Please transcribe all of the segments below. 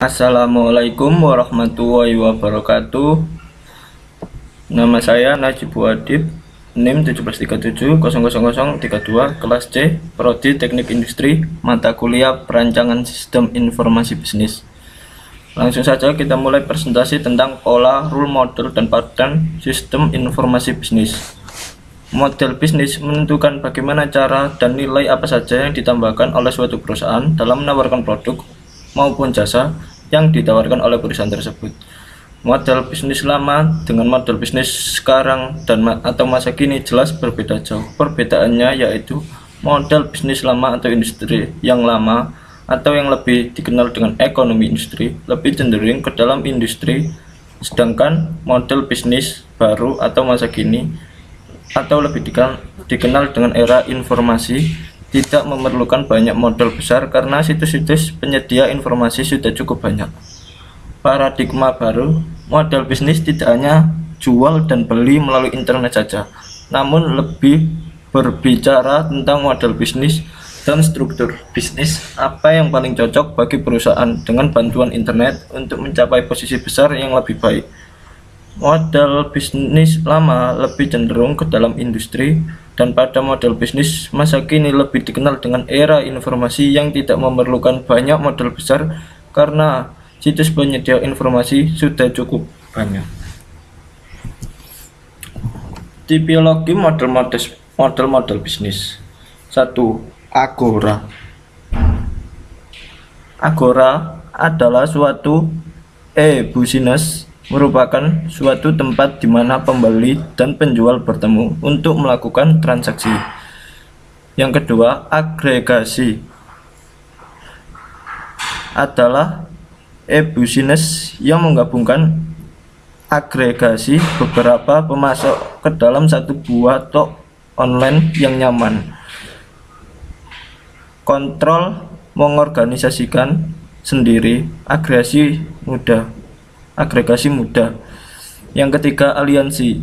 Assalamualaikum warahmatullahi wabarakatuh. Nama saya Najib Wadib, NIM 1737000032, kelas C, Prodi Teknik Industri, mata kuliah Perancangan Sistem Informasi Bisnis. Langsung saja kita mulai presentasi tentang pola, rule model, dan pattern sistem informasi bisnis. Model bisnis menentukan bagaimana cara dan nilai apa saja yang ditambahkan oleh suatu perusahaan dalam menawarkan produk maupun jasa yang ditawarkan oleh perusahaan tersebut. Model bisnis lama dengan model bisnis sekarang atau masa kini jelas berbeda jauh. Perbedaannya yaitu model bisnis lama atau industri yang lama atau yang lebih dikenal dengan ekonomi industri lebih cenderung ke dalam industri, sedangkan model bisnis baru atau masa kini atau lebih dikenal dengan era informasi tidak memerlukan banyak model besar karena situs-situs penyedia informasi sudah cukup banyak. Paradigma baru, model bisnis tidak hanya jual dan beli melalui internet saja, namun lebih berbicara tentang model bisnis dan struktur bisnis apa yang paling cocok bagi perusahaan dengan bantuan internet untuk mencapai posisi besar yang lebih baik. Model bisnis lama lebih cenderung ke dalam industri, dan pada model bisnis masa kini lebih dikenal dengan era informasi yang tidak memerlukan banyak model besar karena situs penyedia informasi sudah cukup banyak. Tipologi model bisnis. 1. Agora. Agora adalah suatu e-business, merupakan suatu tempat di mana pembeli dan penjual bertemu untuk melakukan transaksi. Yang kedua, agregasi adalah e-business yang menggabungkan agregasi beberapa pemasok ke dalam satu buah toko online yang nyaman. Kontrol mengorganisasikan sendiri, agregasi mudah. Yang ketiga, aliansi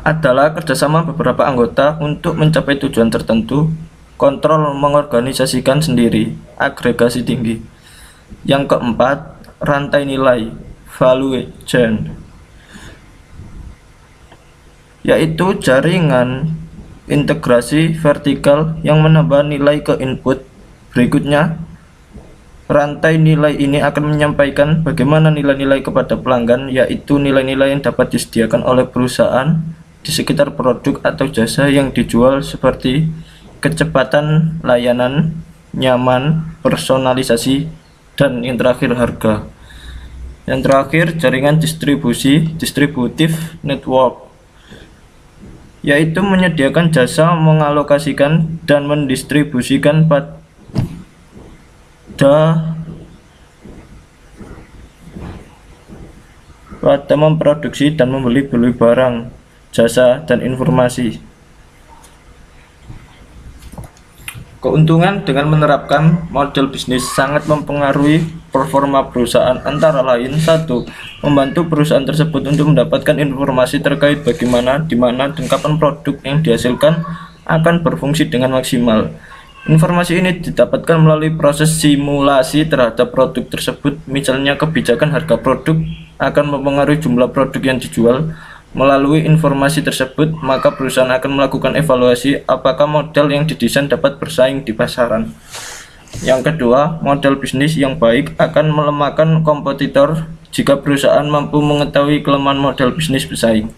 adalah kerjasama beberapa anggota untuk mencapai tujuan tertentu. Kontrol mengorganisasikan sendiri, agregasi tinggi. Yang keempat, rantai nilai, value chain, yaitu jaringan integrasi vertikal yang menambah nilai ke input. Berikutnya, rantai nilai ini akan menyampaikan bagaimana nilai-nilai kepada pelanggan, yaitu nilai-nilai yang dapat disediakan oleh perusahaan di sekitar produk atau jasa yang dijual seperti kecepatan layanan, nyaman, personalisasi, dan yang terakhir harga. Yang terakhir, jaringan distributif network, yaitu menyediakan jasa mengalokasikan dan mendistribusikan pada memproduksi dan membeli barang, jasa, dan informasi. Keuntungan dengan menerapkan model bisnis sangat mempengaruhi performa perusahaan, antara lain: 1. Membantu perusahaan tersebut untuk mendapatkan informasi terkait bagaimana, di mana, dan kapan produk yang dihasilkan akan berfungsi dengan maksimal. Informasi ini didapatkan melalui proses simulasi terhadap produk tersebut, misalnya kebijakan harga produk akan mempengaruhi jumlah produk yang dijual. Melalui informasi tersebut, maka perusahaan akan melakukan evaluasi apakah model yang didesain dapat bersaing di pasaran. Yang kedua, model bisnis yang baik akan melemahkan kompetitor. Jika perusahaan mampu mengetahui kelemahan model bisnis pesaing,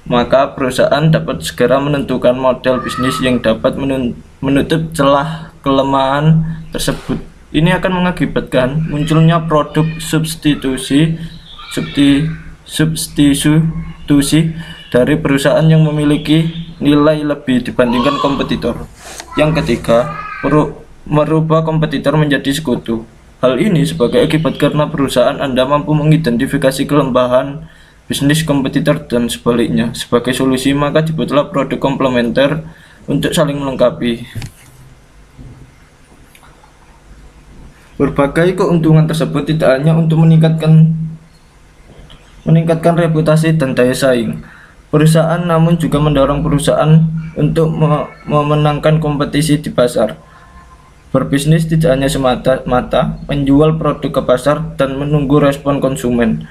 maka perusahaan dapat segera menentukan model bisnis yang dapat menutup celah kelemahan tersebut. Ini akan mengakibatkan munculnya produk substitusi dari perusahaan yang memiliki nilai lebih dibandingkan kompetitor. Yang ketiga, merubah kompetitor menjadi sekutu. Hal ini sebagai akibat karena perusahaan Anda mampu mengidentifikasi kelemahan bisnis kompetitor dan sebaliknya. Sebagai solusi, maka dibuatlah produk komplementer untuk saling melengkapi. Berbagai keuntungan tersebut tidak hanya untuk meningkatkan reputasi dan daya saing perusahaan, namun juga mendorong perusahaan untuk memenangkan kompetisi di pasar. Berbisnis tidak hanya semata-mata menjual produk ke pasar dan menunggu respon konsumen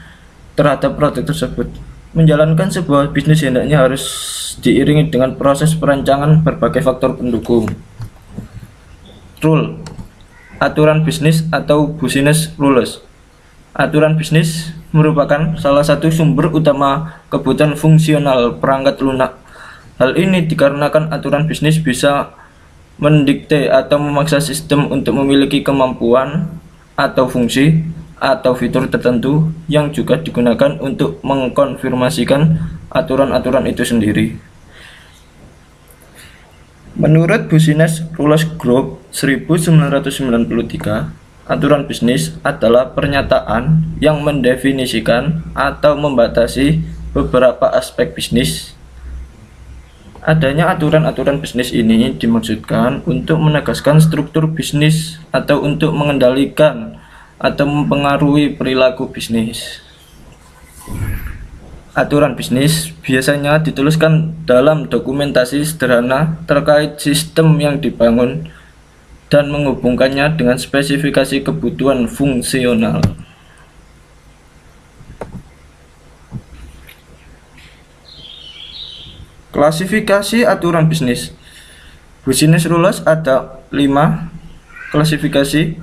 terhadap produk tersebut. Menjalankan sebuah bisnis hendaknya harus diiringi dengan proses perancangan berbagai faktor pendukung. Rule, aturan bisnis atau business rules. Aturan bisnis merupakan salah satu sumber utama kebutuhan fungsional perangkat lunak. Hal ini dikarenakan aturan bisnis bisa mendikte atau memaksa sistem untuk memiliki kemampuan atau fungsi atau fitur tertentu yang juga digunakan untuk mengkonfirmasikan aturan-aturan itu sendiri. Menurut Business Rules Group 1993, aturan bisnis adalah pernyataan yang mendefinisikan atau membatasi beberapa aspek bisnis. Adanya aturan-aturan bisnis ini dimaksudkan untuk menegaskan struktur bisnis atau untuk mengendalikan atau mempengaruhi perilaku bisnis. Aturan bisnis biasanya dituliskan dalam dokumentasi sederhana terkait sistem yang dibangun dan menghubungkannya dengan spesifikasi kebutuhan fungsional. Klasifikasi aturan bisnis. Business rules ada 5 klasifikasi.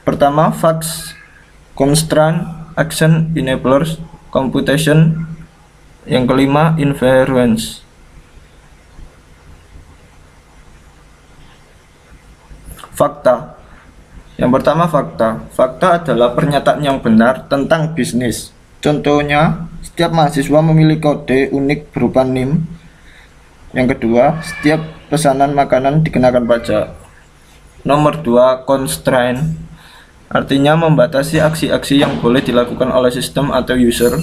Pertama, facts, constraint, action enablers, computation. Yang kelima, inference. Fakta. Yang pertama, fakta. Fakta adalah pernyataan yang benar tentang bisnis. Contohnya, setiap mahasiswa memiliki kode unik berupa NIM. Yang kedua, setiap pesanan makanan dikenakan pajak. Nomor 2, constraint. Artinya membatasi aksi-aksi yang boleh dilakukan oleh sistem atau user.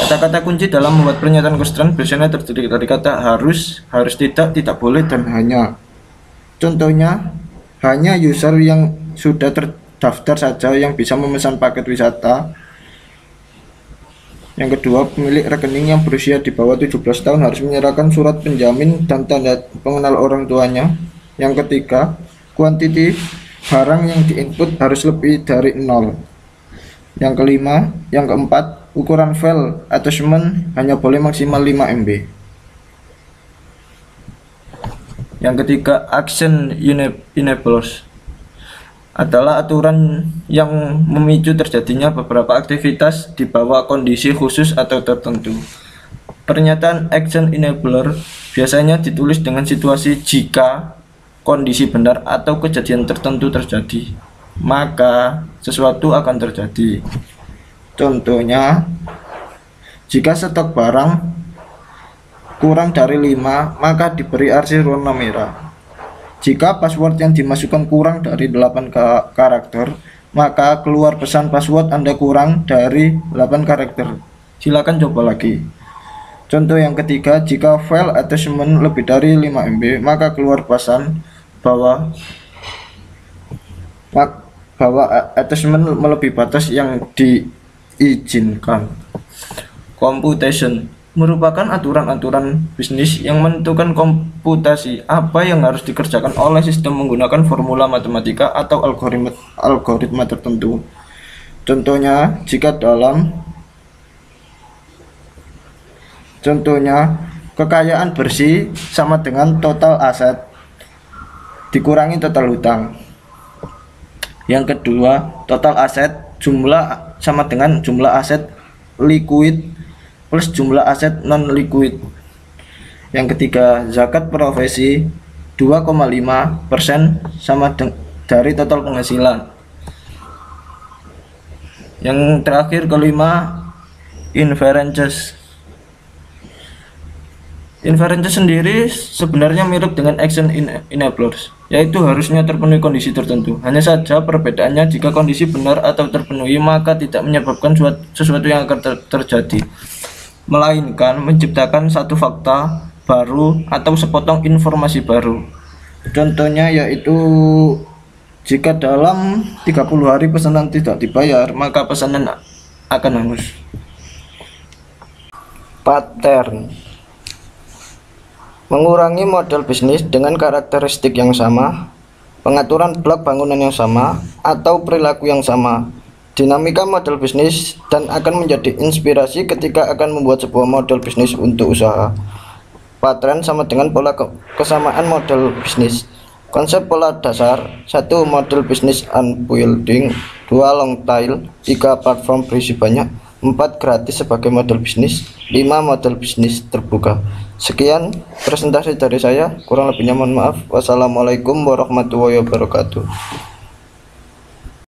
Kata-kata kunci dalam membuat pernyataan constraint biasanya terdiri dari kata harus, tidak boleh, dan hanya. Contohnya, hanya user yang sudah terdaftar saja yang bisa memesan paket wisata. Yang kedua, pemilik rekening yang berusia di bawah 17 tahun harus menyerahkan surat penjamin dan tanda pengenal orang tuanya. Yang ketiga, kuantiti barang yang diinput harus lebih dari 0. Yang kelima, yang keempat, ukuran file attachment hanya boleh maksimal 5 MB. Yang ketiga, action enablers adalah aturan yang memicu terjadinya beberapa aktivitas di bawah kondisi khusus atau tertentu. Pernyataan action enabler biasanya ditulis dengan situasi jika kondisi benar atau kejadian tertentu terjadi, maka sesuatu akan terjadi. Contohnya, jika stok barang kurang dari 5, maka diberi arsir warna merah. Jika password yang dimasukkan kurang dari 8 karakter, maka keluar pesan password Anda kurang dari 8 karakter. Silakan coba lagi. Contoh yang ketiga, jika file attachment lebih dari 5 MB, maka keluar pesan bahwa attachment melebihi batas yang diizinkan. Computation merupakan aturan-aturan bisnis yang menentukan komputasi apa yang harus dikerjakan oleh sistem menggunakan formula matematika atau algoritma tertentu. Contohnya, kekayaan bersih sama dengan total aset dikurangi total hutang. Yang kedua, total aset sama dengan jumlah aset liquid plus jumlah aset non liquid. Yang ketiga, zakat profesi 2,5% sama dari total penghasilan. Yang terakhir, kelima, inferences. Inferences sendiri sebenarnya mirip dengan action enablers, yaitu harusnya terpenuhi kondisi tertentu. Hanya saja perbedaannya, jika kondisi benar atau terpenuhi, maka tidak menyebabkan sesuatu yang akan terjadi, melainkan menciptakan satu fakta baru atau sepotong informasi baru. Contohnya yaitu, jika dalam 30 hari pesanan tidak dibayar, maka pesanan akan hangus. Pattern. mengurangi model bisnis dengan karakteristik yang sama, pengaturan blok bangunan yang sama, atau perilaku yang sama. Dinamika model bisnis dan akan menjadi inspirasi ketika akan membuat sebuah model bisnis untuk usaha. Pattern sama dengan pola kesamaan model bisnis. Konsep pola dasar: 1. Model bisnis unbuilding, 2. Long tail, 3. Platform berisi banyak, 4. Gratis sebagai model bisnis, 5. Model bisnis terbuka. Sekian presentasi dari saya, kurang lebihnya mohon maaf. Wassalamualaikum warahmatullahi wabarakatuh.